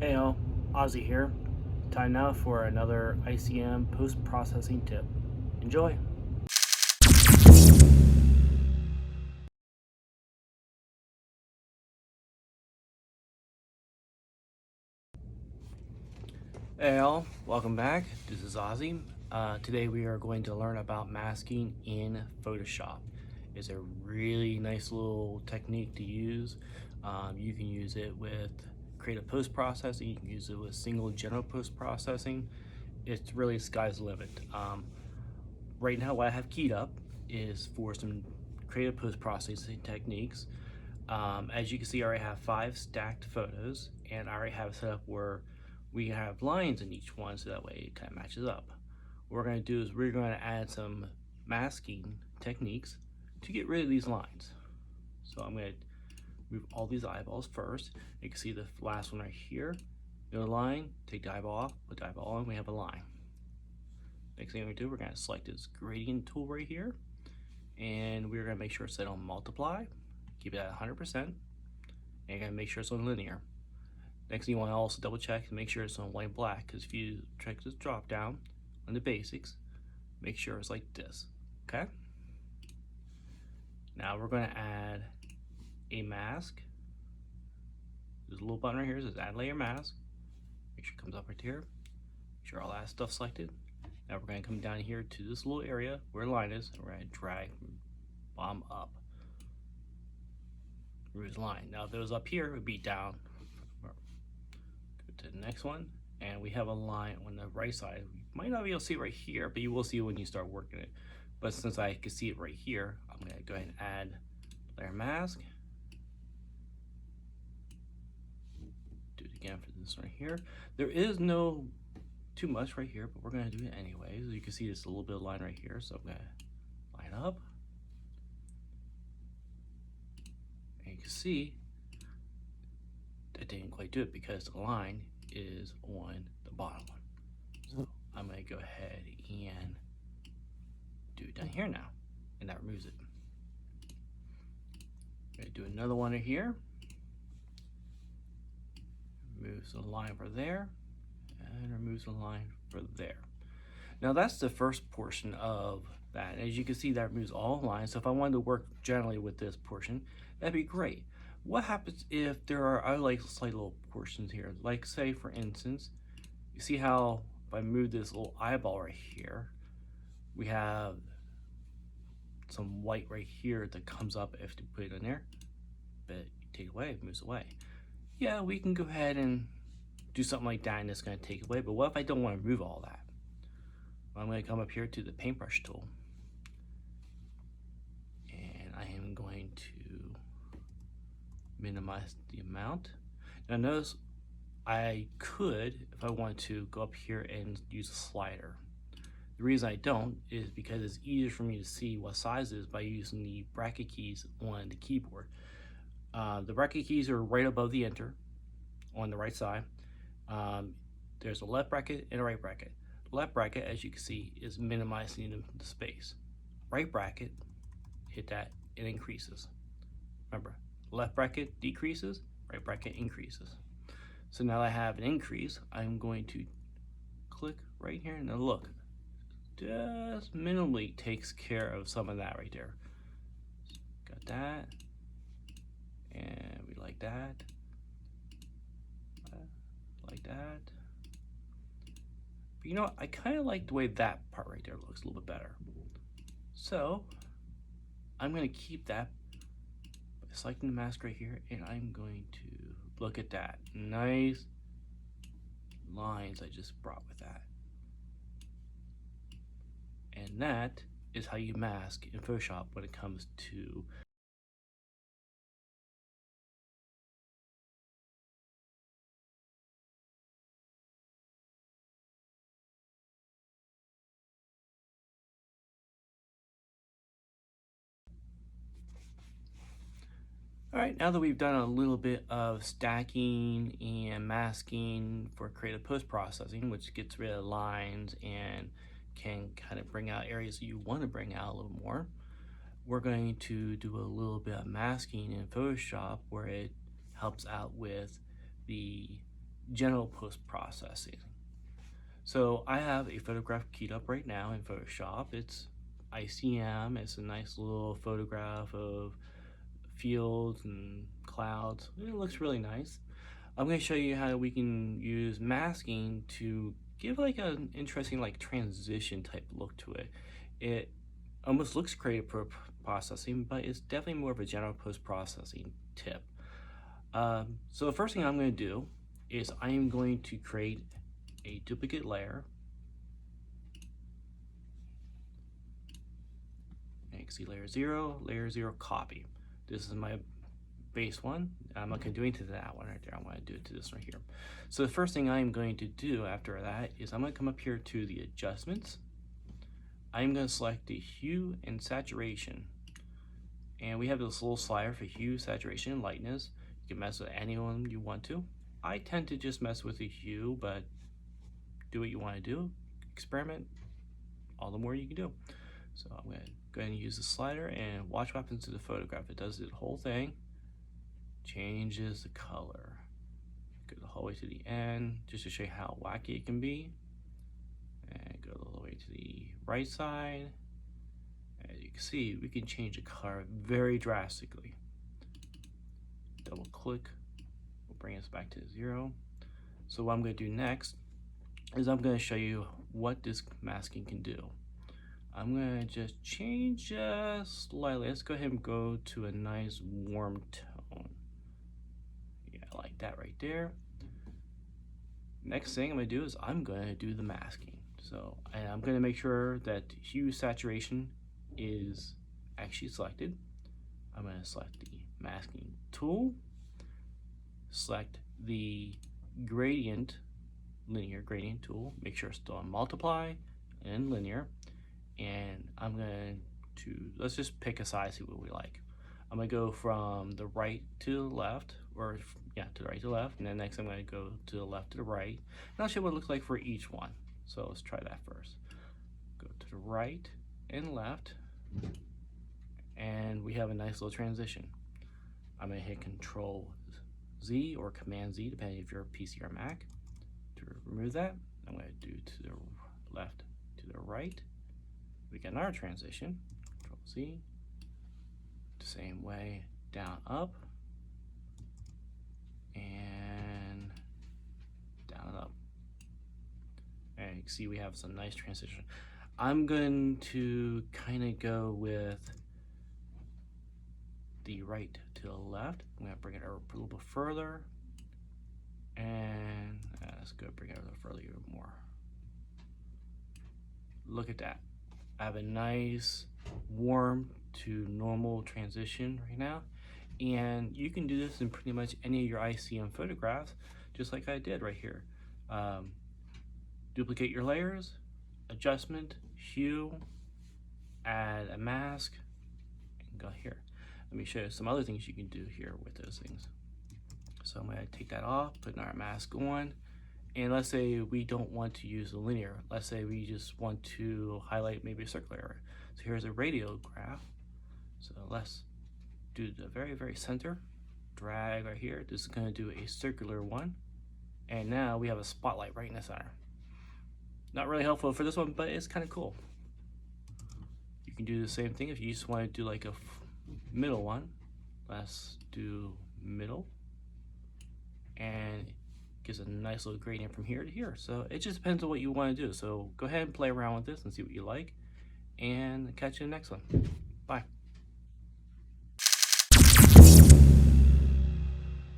Hey all, Ozzy here. Time now for another ICM post-processing tip. Enjoy! Hey all, welcome back. This is Ozzy. Today we are going to learn about masking in Photoshop. It's a really nice little technique to use. You can use it with creative post-processing, you can use it with single general post-processing. It's really sky's the limit. Right now what I have keyed up is for some creative post-processing techniques. As you can see, I already have 5 stacked photos, and I already have it set up where we have lines in each one, so that way it kind of matches up. What we're going to do is we're going to add some masking techniques to get rid of these lines. So I'm going to move all these eyeballs first. You can see the last one right here. No line, take the eyeball off, put the eyeball on, we have a line. Next thing we're going to do, we're going to select this gradient tool right here, and we're going to make sure it's set on multiply, keep it at 100%, and you're going to make sure it's on linear. Next thing you want to also double check and make sure it's on white and black, because if you check this drop down on the basics, make sure it's like this, okay? Now we're going to add a mask. There's a little button right here that says add layer mask. Make sure it comes up right here. Make sure all that stuff's selected. Now we're going to come down here to this little area where the line is, and we're going to drag from bottom up. Remove the line. Now if it was up here, it would be down. Go to the next one, and we have a line on the right side. You might not be able to see it right here, but you will see it when you start working it. But since I can see it right here, I'm going to go ahead and add layer mask. Do it again for this right here. There is no too much right here, but we're going to do it anyway. As you can see, there's a little bit of line right here, so I'm going to line up. And you can see that didn't quite do it because the line is on the bottom one. So I'm going to go ahead and do it down here now, and that removes it. I'm going to do another one right here. Removes the line for there, and removes the line for there. Now that's the first portion of that. As you can see, that removes all lines. So if I wanted to work generally with this portion, that'd be great. What happens if there are other like slight little portions here? Like say for instance, you see how if I move this little eyeball right here, we have some white right here that comes up if you put it in there, but you take it away, it moves away. Yeah, we can go ahead and do something like that, and it's going to take it away. But what if I don't want to remove all that? Well, I'm going to come up here to the paintbrush tool, and I am going to minimize the amount. Now notice I could, if I wanted to, go up here and use a slider. The reason I don't is because it's easier for me to see what size it is by using the bracket keys on the keyboard. The bracket keys are right above the enter on the right side. There's a left bracket and a right bracket. Left bracket, as you can see, is minimizing the space. Right bracket, hit that, it increases. Remember, left bracket decreases, right bracket increases. So now that I have an increase, I'm going to click right here, and now look, just minimally takes care of some of that right there. Got that, and we like that, like that. But you know what, I kind of like the way that part right there looks a little bit better. So I'm going to keep that by selecting the mask right here, and I'm going to look at that nice lines I just brought with that. And that is how you mask in Photoshop when it comes to all right, now that we've done a little bit of stacking and masking for creative post-processing, which gets rid of lines and can kind of bring out areas that you want to bring out a little more, we're going to do a little bit of masking in Photoshop where it helps out with the general post-processing. So I have a photograph keyed up right now in Photoshop. It's ICM. It's a nice little photograph of fields and clouds. It looks really nice. I'm going to show you how we can use masking to give like an interesting like transition type look to it. It almost looks creative processing, but it's definitely more of a general post-processing tip. So the first thing I'm going to do is I am going to create a duplicate layer. And you can see layer 0, copy. This is my base one. I'm not going to do anything to that one right there. I'm going to do it to this one here. So the first thing I'm going to do after that is I'm going to come up here to the adjustments. I'm going to select the hue and saturation. And we have this little slider for hue, saturation, and lightness. You can mess with any one you want to. I tend to just mess with the hue, but do what you want to do. Experiment, all the more you can do. So I'm going to go ahead and use the slider and watch what happens to the photograph. It does the whole thing, changes the color. Go the whole way to the end just to show you how wacky it can be. And go all the way to the right side. As you can see, we can change the color very drastically. Double click will bring us back to 0. So what I'm going to do next is I'm going to show you what this masking can do. I'm going to just change just slightly. Let's go ahead and go to a nice warm tone. Yeah, I like that right there. Next thing I'm going to do is I'm going to do the masking. So I'm going to make sure that hue saturation is actually selected. I'm going to select the masking tool, select the linear gradient tool, make sure it's still on multiply and linear, and I'm going to, let's just pick a size, see what we like. I'm going to go from the right to the left, or yeah, to the right to the left, and then next I'm going to go to the left to the right, and I'll show you what it looks like for each one. So let's try that first. Go to the right and left, and we have a nice little transition. I'm going to hit Control Z or Command Z, depending if you're a PC or Mac. To remove that, I'm going to do to the left to the right. We get another transition. Control Z. The same way, down, up, and down and up. And you can see we have some nice transition. I'm going to kind of go with the right to the left. I'm going to bring it over a little bit further. And let's go bring it over further even more. Look at that. I have a nice warm to normal transition right now. And you can do this in pretty much any of your ICM photographs, just like I did right here. Duplicate your layers, adjustment, hue, add a mask, and go here. Let me show you some other things you can do here with those things. So I'm going to take that off, put our mask on, and let's say we don't want to use the linear. Let's say we just want to highlight maybe a circular area. So here's a radiograph. So let's do the very, very center, drag right here. This is going to do a circular one. And now we have a spotlight right in the center. Not really helpful for this one, but it's kind of cool. You can do the same thing if you just want to do like a middle one. Let's do middle. And it gives a nice little gradient from here to here. So it just depends on what you want to do. So go ahead and play around with this and see what you like. And catch you in the next one. Bye.